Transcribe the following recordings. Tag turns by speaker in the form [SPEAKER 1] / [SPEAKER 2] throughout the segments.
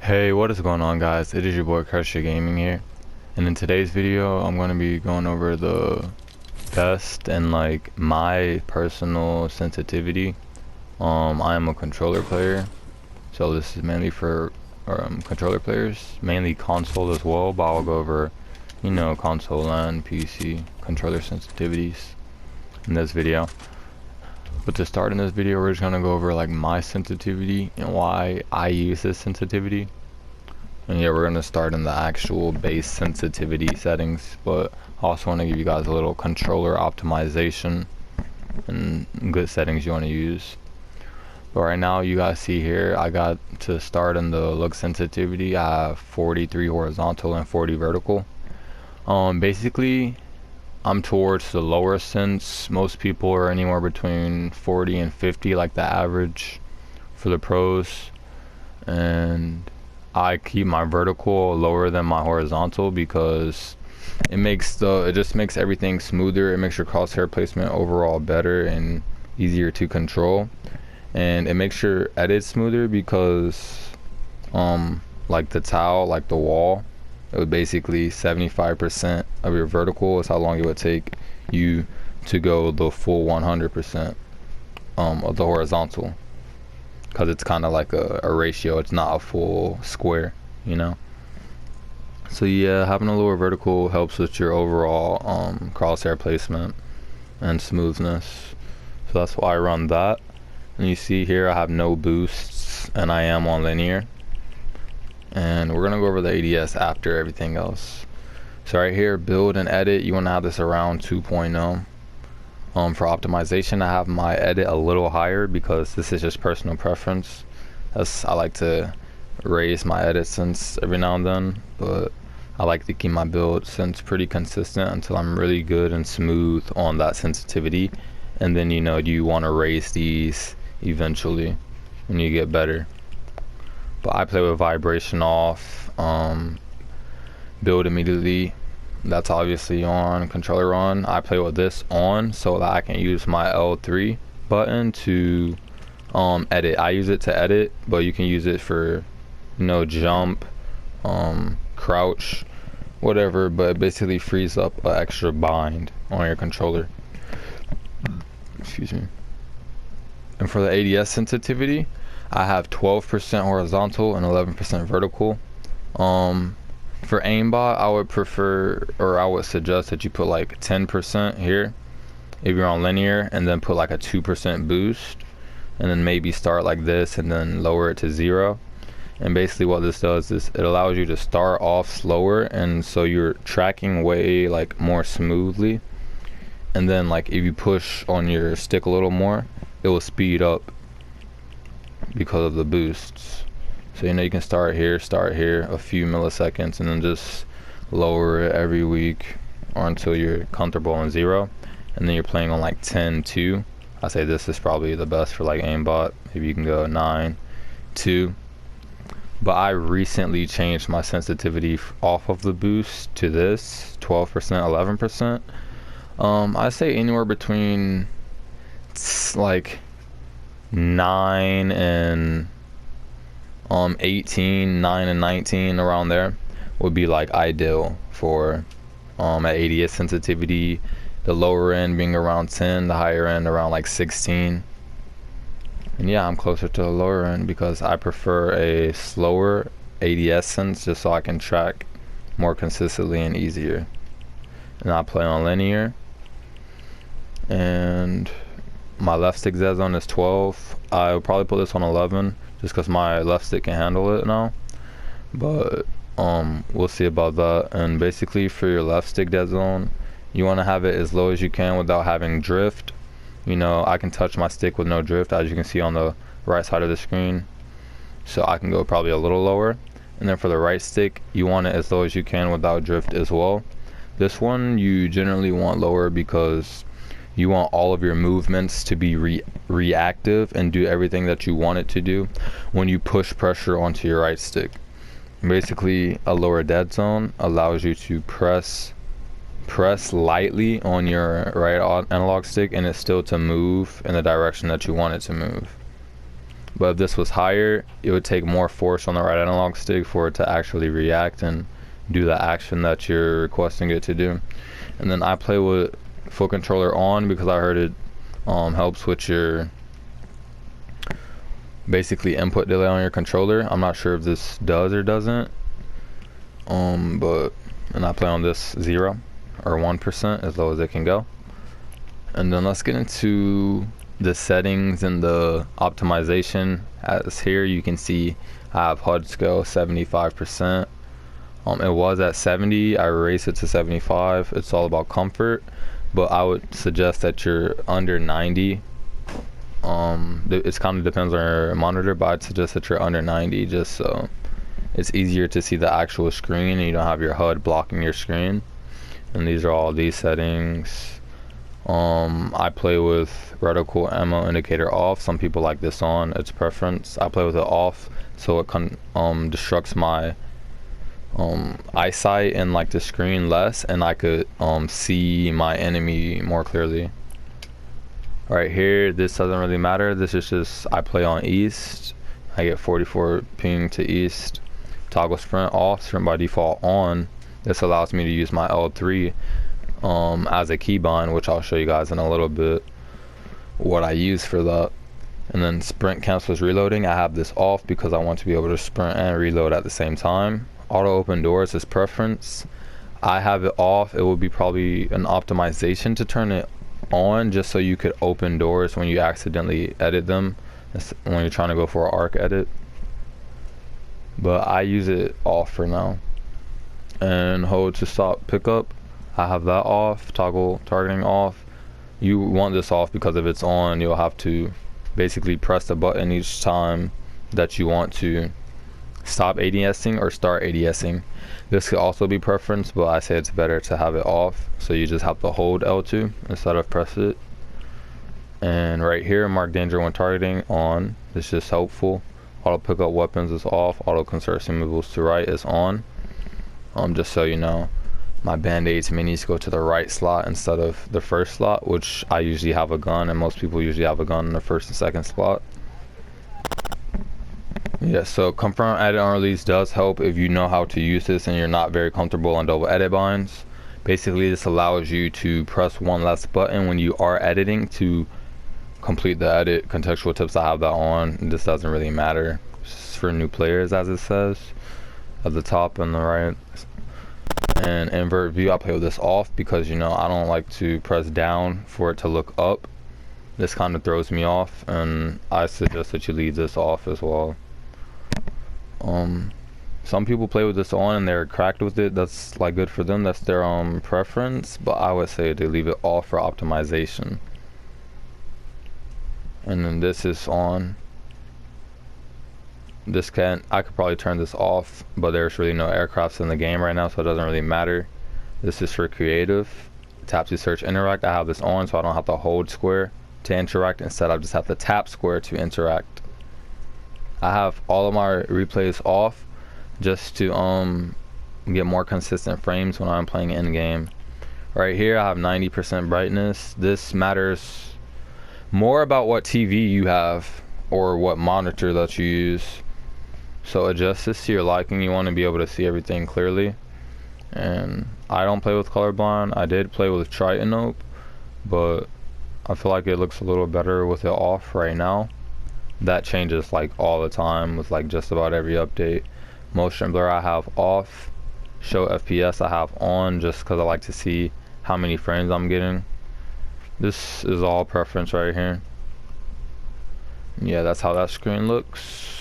[SPEAKER 1] Hey, what is going on, guys? It is your boy Crusher Gaming here, and in today's video I'm going to be going over the best and like my personal sensitivity. I am a controller player, so this is mainly for controller players, mainly console as well, but I'll go over, console and PC controller sensitivities in this video. But to start in this video, we're just going to go over like my sensitivity and why I use this sensitivity. And yeah, we're gonna start in the actual base sensitivity settings, but I also want to give you guys a little controller optimization and good settings you want to use. But right now, you guys see here, I got to start in the look sensitivity. I have 43 horizontal and 40 vertical. Basically, I'm towards the lower sense. Most people are anywhere between 40 and 50, like the average for the pros. And I keep my vertical lower than my horizontal because it just makes everything smoother. It makes your crosshair placement overall better and easier to control, and it makes your edit smoother because like the tile, like the wall, it would basically 75% of your vertical is how long it would take you to go the full 100% of the horizontal, because it's kind of like a ratio. It's not a full square, you know. So yeah, having a lower vertical helps with your overall crosshair placement and smoothness. So that's why I run that. And you see here I have no boosts and I am on linear, and we're gonna go over the ADS after everything else. So right here, build and edit, you want to have this around 2.0. For optimization, I have my edit a little higher because this is just personal preference. I like to raise my edit sense every now and then, but I like to keep my build sense pretty consistent until I'm really good and smooth on that sensitivity. And then you want to raise these eventually when you get better. But I play with vibration off, build immediately. That's obviously on, controller on. I play with this on so that I can use my L3 button to edit. I use it to edit, but you can use it for jump, crouch, whatever, but it basically frees up an extra bind on your controller. Excuse me. And for the ADS sensitivity, I have 12% horizontal and 11% vertical. For aimbot, I would prefer, or I would suggest that you put like 10% here if you're on linear, and then put like a 2% boost, and then maybe start like this and then lower it to 0. And basically what this does is it allows you to start off slower, and so you're tracking way like more smoothly, and then like if you push on your stick a little more, it will speed up because of the boosts. So you can start here a few milliseconds, and then just lower it every week or until you're comfortable on 0, and then you're playing on like 10-2. I say this is probably the best for like aimbot. Maybe you can go 9-2. But I recently changed my sensitivity off of the boost to this 12%, 11%. I say anywhere between like 9 and 18, 9 and 19, around there would be like ideal for at ADS sensitivity. The lower end being around 10, the higher end around like 16. And yeah, I'm closer to the lower end because I prefer a slower ADS sense, just so I can track more consistently and easier. And I play on linear, and my left stick Z zone is 12. I would probably put this on 11 just because my left stick can handle it now, but we'll see about that. And basically for your left stick dead zone, you want to have it as low as you can without having drift. I can touch my stick with no drift, as you can see on the right side of the screen, so I can go probably a little lower. And then for the right stick, you want it as low as you can without drift as well. This one you generally want lower because you want all of your movements to be reactive and do everything that you want it to do when you push pressure onto your right stick. Basically, a lower dead zone allows you to press lightly on your right analog stick, and it's still to move in the direction that you want it to move. But if this was higher, it would take more force on the right analog stick for it to actually react and do the action that you're requesting it to do. And then I play with full controller on because I heard it helps with your basically input delay on your controller. I'm not sure if this does or doesn't. And I play on this 0 or 1%, as low as it can go. And then let's get into the settings and the optimization. As here you can see I have HUD scale 75%. It was at 70, I raised it to 75. It's all about comfort, but I would suggest that you're under 90. It kind of depends on your monitor, but I'd suggest that you're under 90 just so it's easier to see the actual screen and you don't have your HUD blocking your screen. And these are all these settings. I play with reticle ammo indicator off. Some people like this on, it's preference. I play with it off so it destructs my eyesight and like the screen less, and I could see my enemy more clearly. Right here, this doesn't really matter. This is just I play on east. I get 44 ping to east. Toggle sprint off, sprint by default on. This allows me to use my L3 as a keybind, which I'll show you guys in a little bit what I use for that. And then sprint cancels reloading. I have this off because I want to be able to sprint and reload at the same time. Auto open doors is preference. I have it off. It would be probably an optimization to turn it on just so you could open doors when you accidentally edit them, when you're trying to go for an arc edit. But I use it off for now. And hold to stop pickup, I have that off. Toggle targeting off. You want this off because if it's on, you'll have to basically press the button each time that you want to stop ADSing or start ADSing. This could also be preference, but I say it's better to have it off, so you just have to hold L2 instead of press it. And right here, mark danger when targeting on. It's just helpful. Auto pick up weapons is off. Auto conserve moves to right is on. Just so you know, my band-aids minis go to the right slot instead of the first slot, which I usually have a gun, and most people usually have a gun in the first and second slot. Yeah, so confirm edit on release does help if you know how to use this and you're not very comfortable on double edit binds. Basically, this allows you to press one less button when you are editing to complete the edit. Contextual tips, I have that on. This doesn't really matter. It's for new players, as it says at the top and the right. And invert view, I play with this off because, you know, I don't like to press down for it to look up. This kind of throws me off, and I suggest that you leave this off as well. Some people play with this on and they're cracked with it. That's like good for them, that's their preference, but I would say to leave it off for optimization. And then this is on. I could probably turn this off, but there's really no aircrafts in the game right now, so it doesn't really matter. This is for creative. Tap to search interact, I have this on so I don't have to hold square to interact. Instead I just have to tap square to interact. I have all of my replays off just to get more consistent frames when I'm playing in game. Right here I have 90% brightness. This matters more about what TV you have or what monitor that you use. So adjust this to your liking. You want to be able to see everything clearly. And I don't play with colorblind. I did play with Tritanope, but I feel like it looks a little better with it off right now. That changes like all the time with like just about every update. Motion blur I have off. Show FPS I have on just because I like to see how many frames I'm getting. This is all preference right here. Yeah, that's how that screen looks.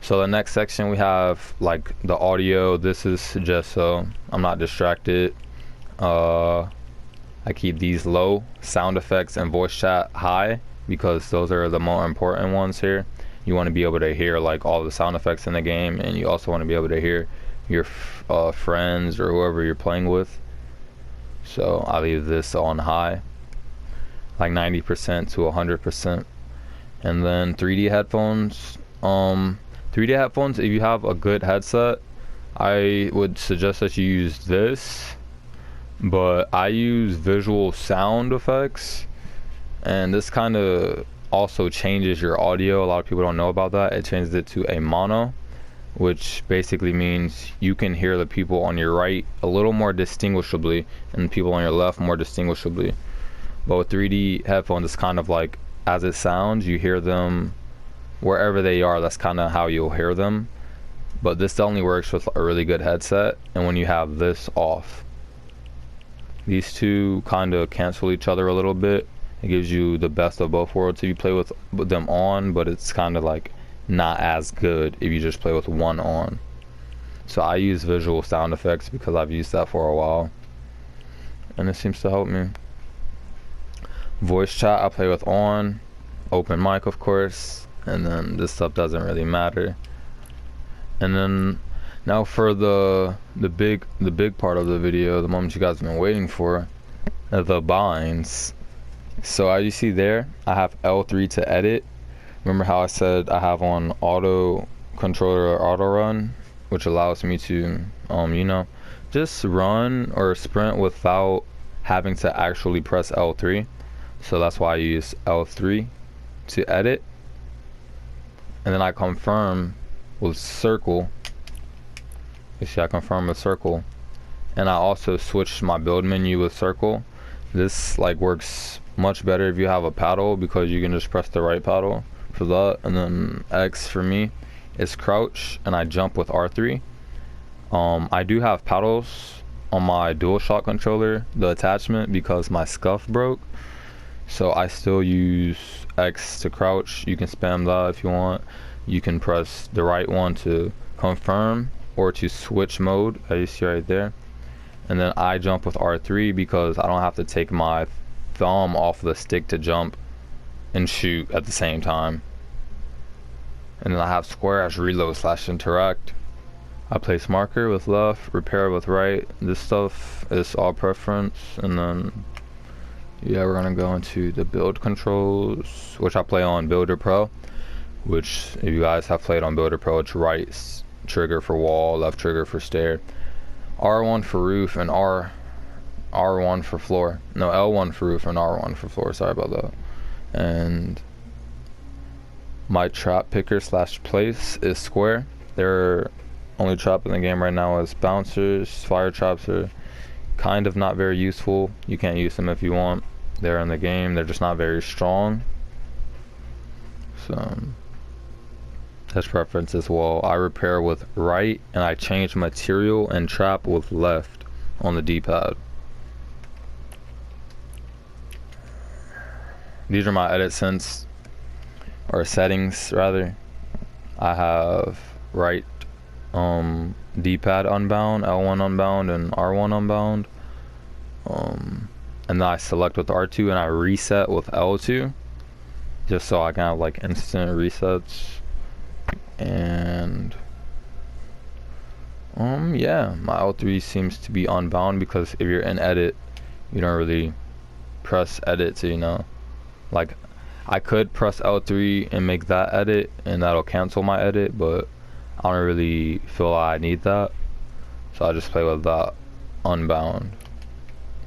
[SPEAKER 1] So the next section we have like the audio. This is just so I'm not distracted. I keep these low. Sound effects and voice chat high because those are the more important ones here. You want to be able to hear like all the sound effects in the game, and you also want to be able to hear your friends or whoever you're playing with. So I leave this on high, like 90% to 100%. And then 3D headphones. 3D headphones, if you have a good headset, I would suggest that you use this, but I use visual sound effects, and this kind of also changes your audio. A lot of people don't know about that. It changes it to a mono, which basically means you can hear the people on your right a little more distinguishably and the people on your left more distinguishably. But with 3D headphones, it's kind of like as it sounds, you hear them wherever they are. That's kind of how you'll hear them. But this only works with a really good headset, and when you have this off, these two kind of cancel each other a little bit. It gives you the best of both worlds if you play with them on, but it's kind of like not as good if you just play with one on. So I use visual sound effects because I've used that for a while, and it seems to help me. Voice chat I play with on, open mic of course, and then this stuff doesn't really matter. And then now for the big part of the video, the moment you guys have been waiting for, the binds. So as you see there, I have L3 to edit. Remember how I said I have on auto controller or auto run, which allows me to you know, just run or sprint without having to actually press L3. So that's why I use L3 to edit. And then I confirm with circle. You see I confirm with circle, and I also switched my build menu with circle. This like works much better if you have a paddle because you can just press the right paddle for that. And then X for me is crouch, and I jump with R3. I do have paddles on my DualShock controller, the attachment, because my scuff broke, so I still use X to crouch. You can spam that if you want. You can press the right one to confirm or to switch mode, as you see right there. And then I jump with R3 because I don't have to take my thumb off the stick to jump and shoot at the same time. And then I have square as reload / interact. I place marker with left, repair with right. This stuff is all preference. And then yeah, we're gonna go into the build controls, which I play on Builder Pro, which if you guys have played on Builder Pro, it's right trigger for wall, left trigger for stair, R1 for roof, and R1 for floor. No, L1 for roof and R1 for floor, sorry about that. And my trap picker / place is square. Their only trap in the game right now is bouncers. Fire traps are kind of not very useful. You can't use them if you want. They're in the game, they're just not very strong. So that's preference as well. I repair with right, and I change material and trap with left on the D-pad. These are my edit sense, or settings rather. I have right D-pad unbound, L1 unbound, and R1 unbound. And then I select with R2 and I reset with L2, just so I can have like instant resets. And yeah, my L3 seems to be unbound because if you're in edit, you don't really press edit to, you know, like I could press L3 and make that edit and that'll cancel my edit, but I don't really feel like I need that, so I just play with that unbound.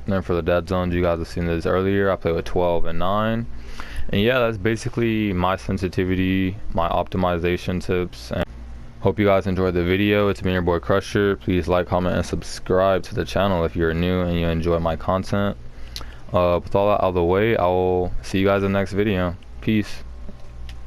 [SPEAKER 1] And then for the dead zones, you guys have seen this earlier, I play with 12 and 9. And yeah, that's basically my sensitivity, my optimization tips. And hope you guys enjoyed the video. It's been your boy Crusher. Please like, comment, and subscribe to the channel if you're new and you enjoy my content. With all that out of the way, I will see you guys in the next video. Peace.